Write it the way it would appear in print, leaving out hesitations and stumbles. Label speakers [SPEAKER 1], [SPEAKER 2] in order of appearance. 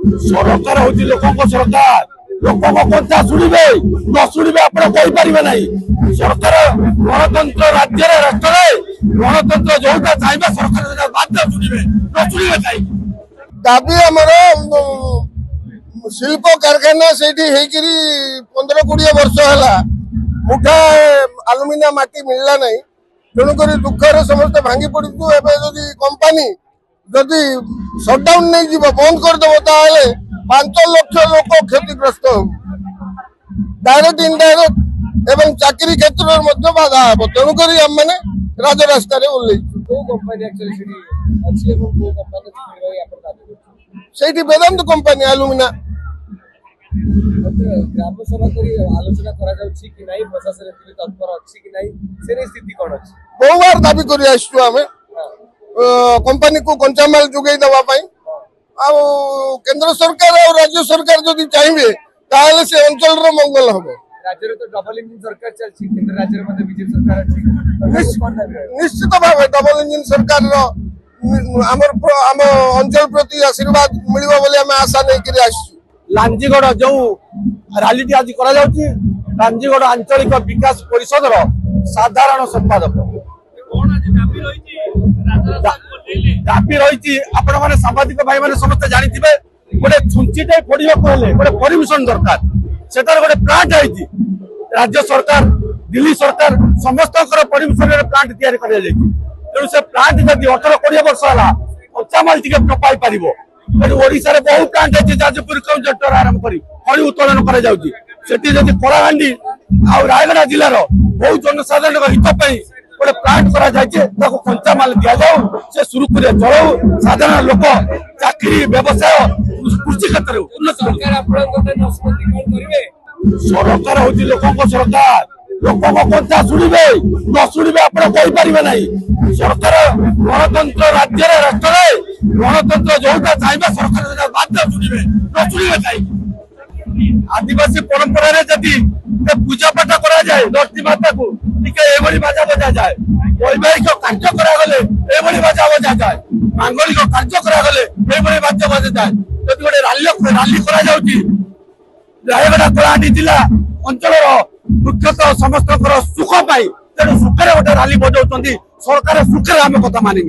[SPEAKER 1] सरकार हूँ लोकों सरकार लोकों कथा शुणे न शुणे आप नहीं सरकार गणतंत्र राज्य राष्ट्र गणतंत्र जोटा चाहिए सरकार बाध्य शुणे न शुणे चाहिए
[SPEAKER 2] दाबी आमर शिल्प कारखाना से 15-20 वर्ष है मुठा आलुमिनियम माटी मिलला नहीं तेणुक दुखर समस्त भांगी पड़ू एवं कंपानी जदि सटडाउन नहीं जीव बंद करदेव 5 लाख लोक क्षतिग्रस्त हो डायरेक्ट इनडायरेक्ट एवं चाकरी क्षेत्र में बाधा हे तेणुक आम मैंने राजरास्त से वेदांत कंपानी आलुमिना
[SPEAKER 3] ग्राम सभा आलोचना प्रशासन तत्पर अच्छी कि नहीं स्थिति कौन अच्छी
[SPEAKER 2] बहु बार दाबी कर कंपनी को कंचामाल जोगे देवाई केंद्र सरकार और राज्य सरकार जदि चाहिए ताहले से अंचल मंगल हम
[SPEAKER 3] राज्य तो डबल इंजिन सरकार चलती केंद्र राज्य में बीजेपी सरकार अच्छी
[SPEAKER 2] निश्चित भाव डबल इंजिन सरकार आम अंचल प्रति आशीर्वाद मिल आशा नहीं
[SPEAKER 1] लांजीगढ़ जो रैली आज लांजीगढ़ आंचलिक विकास परिषद साधारण संपादक दाबी रही आपण मैंने सांबादिक भाई मैंने समस्त जानी गोटे छुंचीटे पड़ा गोटे परमिशन दरकार से गोटे प्लांट है राज्य सरकार दिल्ली सरकार समस्त परमिशन प्लांट या तेणु से प्लांट जब 18-20 वर्ष है कच्चामाल टी पाई पार ओडिशा बहुत प्लांट अच्छे जाजपुर केउंझर आरंभ कर खड़ी उत्तोलन कर कलाहांडी आ रायगढ़ जिलार बहुत जनसाधारण हित गोटे प्लांट कर कंचामाल दि जाऊ से सुरुखुरी चलू साधारण लोक चाकरी व्यवसाय कृषि क्षेत्र सरकार हूँ लोकों सरकार लोकों कथा शुणे न शुणे आप नहीं सरकार गणतंत्र राज्य राष्ट्र गणतंत्र जोटा चाहिए सरकार बाध्य शुणे न शुणे चाहिए आदिवासी परंपरा जदि पूजा पाठ करा जाए धरती माता को बाजा बजा जाए वैवाहिक कार्य करागले बाजा बजा जाए मांगलिक कार्य करागले बाजा बजा जाए जब गोटे राली रायगढ़ कलाहांडी जिला अंचल मुख्यतः समस्त सुख पाई तेणु सुखे गोटे राली बजाऊँ सरकार सुखे आम कथा मानि।